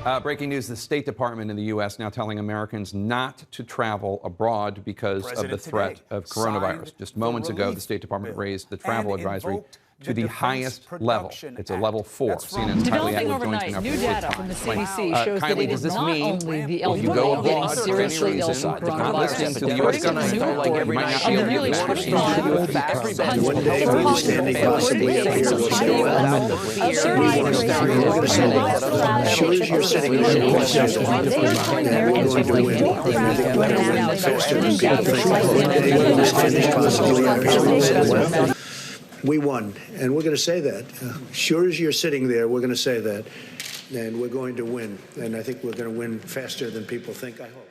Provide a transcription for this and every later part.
Breaking news, the State Department in the U.S. now telling Americans not to travel abroad because of the threat of coronavirus. Just moments ago, the State Department raised the travel advisory to the highest level. It's a level 4. CNN's Kylie Developing Atwood joins me overnight, now new for data Good from the Times. CDC shows that Kylie, it does is this not mean only the if you go elderly getting abroad for any seriously ill reason, from not listening coronavirus, to the U.S. according to government, the you report, might not of be the able to nearly get 25 One day we'll be standing across the way up here. Sure as you're sitting there, we won, and we're going to say that. Sure as you're sitting there, we're going to say that, and we're going to win. And I think we're going to win faster than people think, I hope.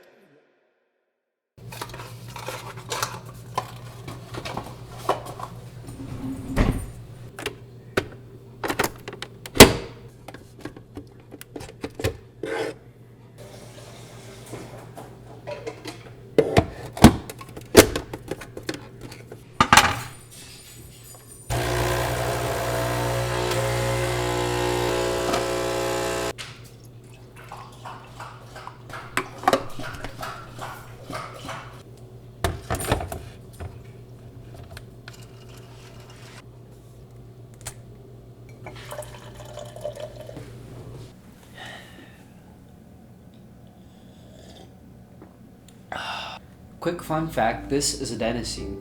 Quick fun fact, this is adenosine.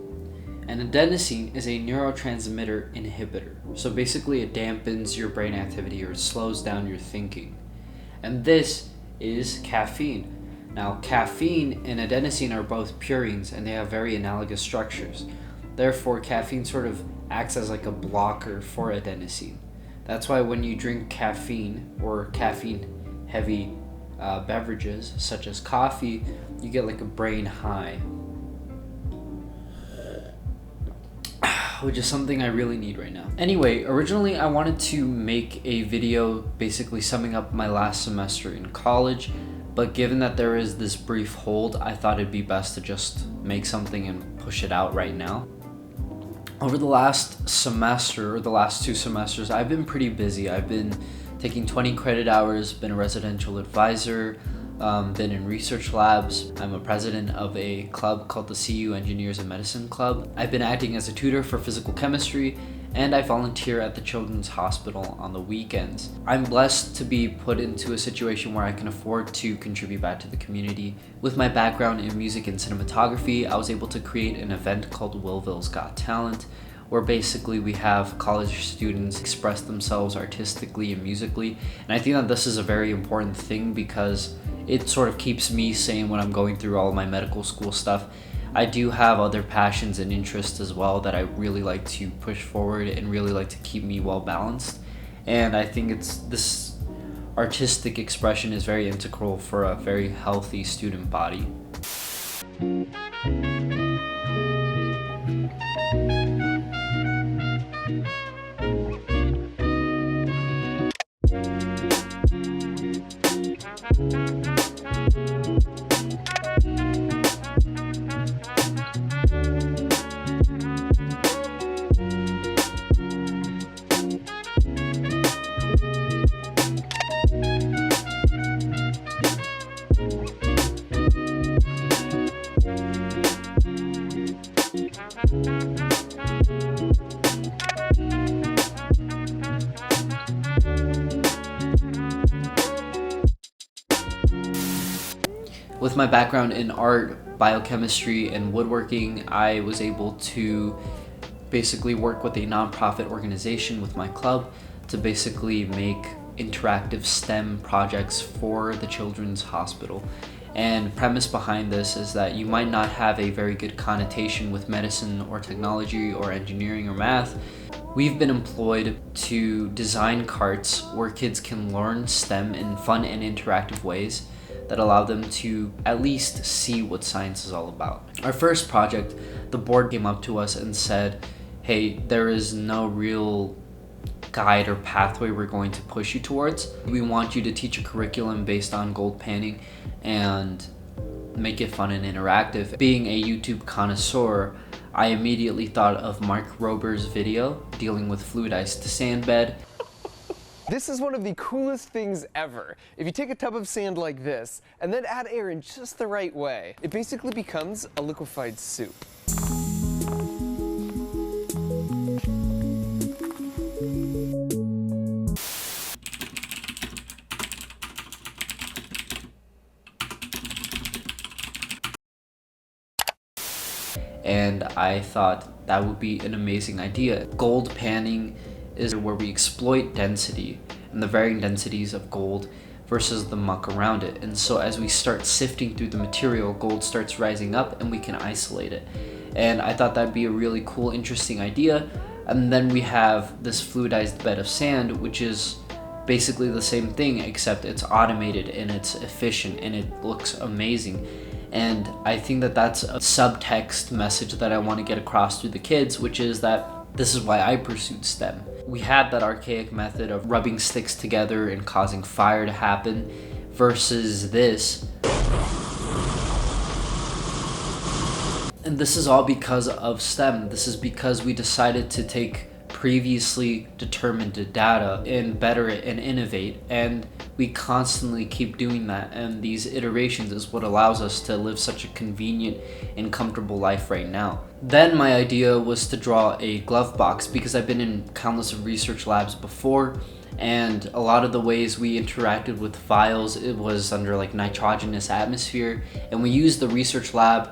And adenosine is a neurotransmitter inhibitor. So basically it dampens your brain activity or slows down your thinking. And this is caffeine. Now caffeine and adenosine are both purines and they have very analogous structures. Therefore caffeine sort of acts as like a blocker for adenosine. That's why when you drink caffeine or caffeine heavy beverages such as coffee, you get like a brain high, which is something I really need right now. Anyway, originally I wanted to make a video basically summing up my last semester in college, but given that there is this brief hold, I thought it'd be best to just make something and push it out right now. Over the last semester, or the last 2 semesters, I've been pretty busy. I've been taking 20 credit hours, been a residential advisor, been in research labs. I'm a president of a club called the CU Engineers in Medicine Club. I've been acting as a tutor for physical chemistry, and I volunteer at the Children's Hospital on the weekends. I'm blessed to be put into a situation where I can afford to contribute back to the community. With my background in music and cinematography, I was able to create an event called Willville's Got Talent, where basically we have college students express themselves artistically and musically. And I think that this is a very important thing because it sort of keeps me sane when I'm going through all of my medical school stuff. I do have other passions and interests as well that I really like to push forward and really like to keep me well balanced. And I think this artistic expression is very integral for a very healthy student body. With my background in art, biochemistry, and woodworking, I was able to basically work with a nonprofit organization with my club to basically make interactive STEM projects for the Children's Hospital. And the premise behind this is that you might not have a very good connotation with medicine or technology or engineering or math. We've been employed to design carts where kids can learn STEM in fun and interactive ways that allow them to at least see what science is all about. Our first project, the board came up to us and said, hey, there is no real guide or pathway we're going to push you towards. We want you to teach a curriculum based on gold panning and make it fun and interactive. Being a YouTube connoisseur, I immediately thought of Mark Rober's video dealing with fluidized sand bed. This is one of the coolest things ever. If you take a tub of sand like this and then add air in just the right way, it basically becomes a liquefied soup. And I thought that would be an amazing idea. Gold panning is where we exploit density and the varying densities of gold versus the muck around it. And so as we start sifting through the material, gold starts rising up and we can isolate it. And I thought that'd be a really cool, interesting idea. And then we have this fluidized bed of sand, which is basically the same thing, except it's automated and it's efficient and it looks amazing. And I think that that's a subtext message that I want to get across to the kids, which is that this is why I pursued STEM. We had that archaic method of rubbing sticks together and causing fire to happen versus this. And this is all because of STEM. This is because we decided to take previously determined data and better it and innovate, and we constantly keep doing that, and these iterations is what allows us to live such a convenient and comfortable life right now. Then my idea was to draw a glove box, because I've been in countless of research labs before, and a lot of the ways we interacted with vials, it was under like nitrogenous atmosphere, and we used the research lab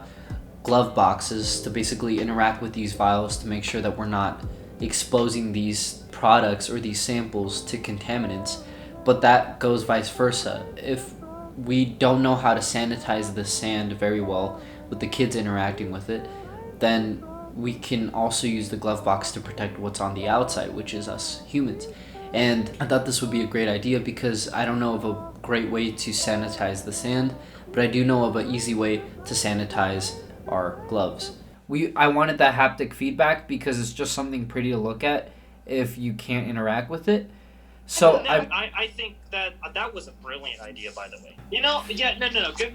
glove boxes to basically interact with these vials to make sure that we're not exposing these products or these samples to contaminants. But that goes vice versa. If we don't know how to sanitize the sand very well with the kids interacting with it, then we can also use the glove box to protect what's on the outside, which is us humans. And I thought this would be a great idea because I don't know of a great way to sanitize the sand, but I do know of an easy way to sanitize our gloves. I wanted that haptic feedback because it's just something pretty to look at if you can't interact with it. So I think that was a brilliant idea, by the way. No, good.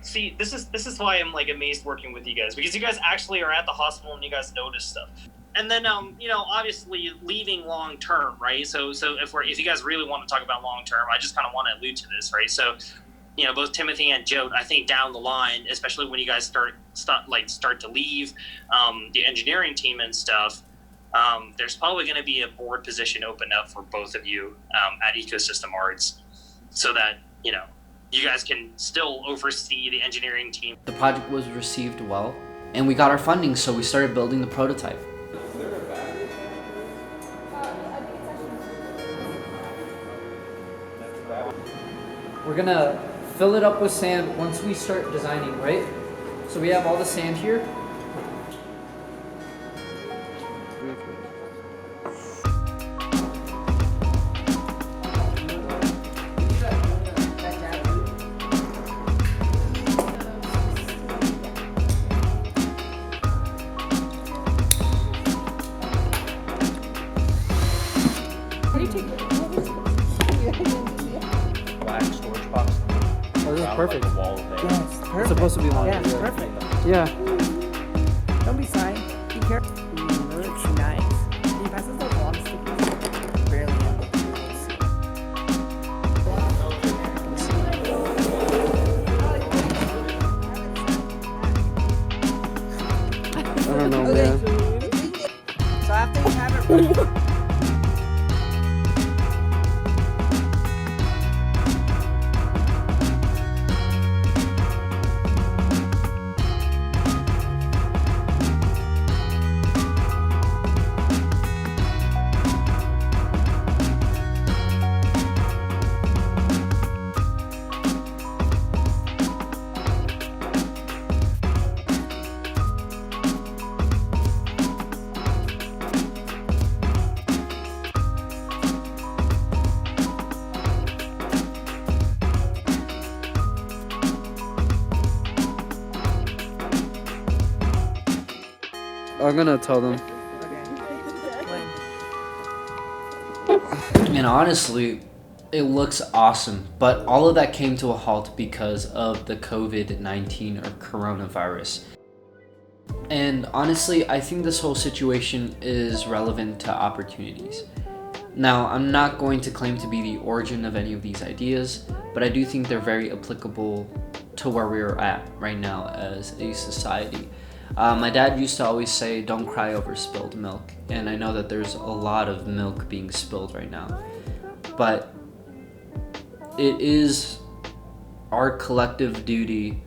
See, this is why I'm like amazed working with you guys, because you guys actually are at the hospital and you guys notice stuff. And then obviously leaving long term, right? So if you guys really want to talk about long term, I just kind of want to allude to this, right? So both Timothy and Joe, I think down the line, especially when you guys start to leave the engineering team and stuff, there's probably going to be a board position open up for both of you at Ecosystem Arts, so that you guys can still oversee the engineering team. The project was received well, and we got our funding, so we started building the prototype. We're gonna fill it up with sand once we start designing, right? So we have all the sand here. Perfect. Like wall there. Yes, perfect. It's supposed to be long. Yeah, it's perfect. Yeah. Don't be shy. Be careful. That looks nice. He passes the long stickers. Barely have the tools. I don't know, man. So after you have it I'm gonna tell them. And honestly, it looks awesome, but all of that came to a halt because of the COVID-19 or coronavirus. And honestly, I think this whole situation is relevant to opportunities. Now, I'm not going to claim to be the origin of any of these ideas, but I do think they're very applicable to where we're at right now as a society. My dad used to always say, don't cry over spilled milk, and I know that there's a lot of milk being spilled right now, but it is our collective duty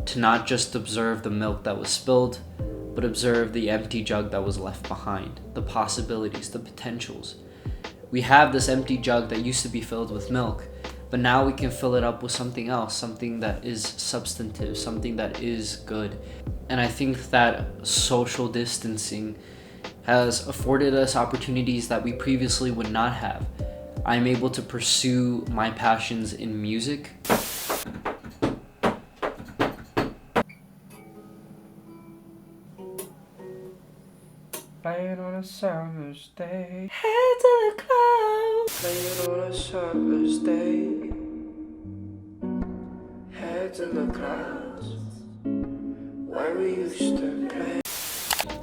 to not just observe the milk that was spilled, but observe the empty jug that was left behind, the possibilities, the potentials. We have this empty jug that used to be filled with milk, but now we can fill it up with something else, something that is substantive, something that is good. And I think that social distancing has afforded us opportunities that we previously would not have. I'm able to pursue my passions in music. Playing on a summer's day, head to the clouds. Playing on a summer's day, head to the clouds, where we used to play.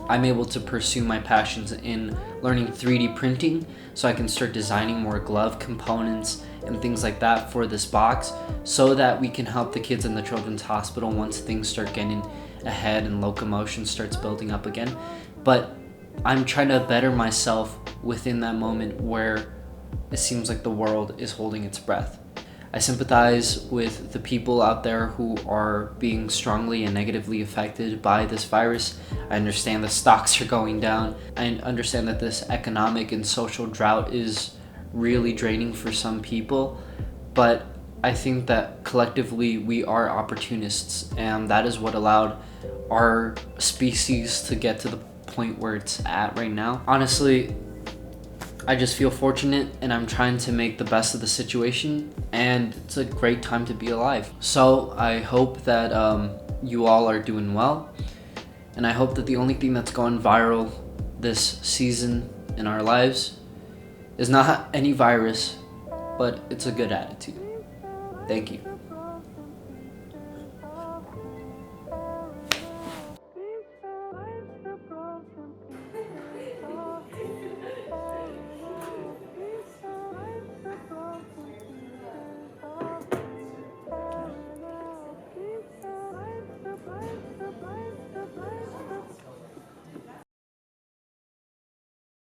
I'm able to pursue my passions in learning 3D printing, so I can start designing more glove components and things like that for this box, so that we can help the kids in the children's hospital once things start getting ahead and locomotion starts building up again. But I'm trying to better myself within that moment where it seems like the world is holding its breath. I sympathize with the people out there who are being strongly and negatively affected by this virus. I understand the stocks are going down. I understand that this economic and social drought is really draining for some people, but I think that collectively we are opportunists, and that is what allowed our species to get to the point where it's at right now. Honestly, I just feel fortunate, and I'm trying to make the best of the situation, and it's a great time to be alive. So I hope that you all are doing well, and I hope that the only thing that's gone viral this season in our lives is not any virus, but it's a good attitude. Thank you.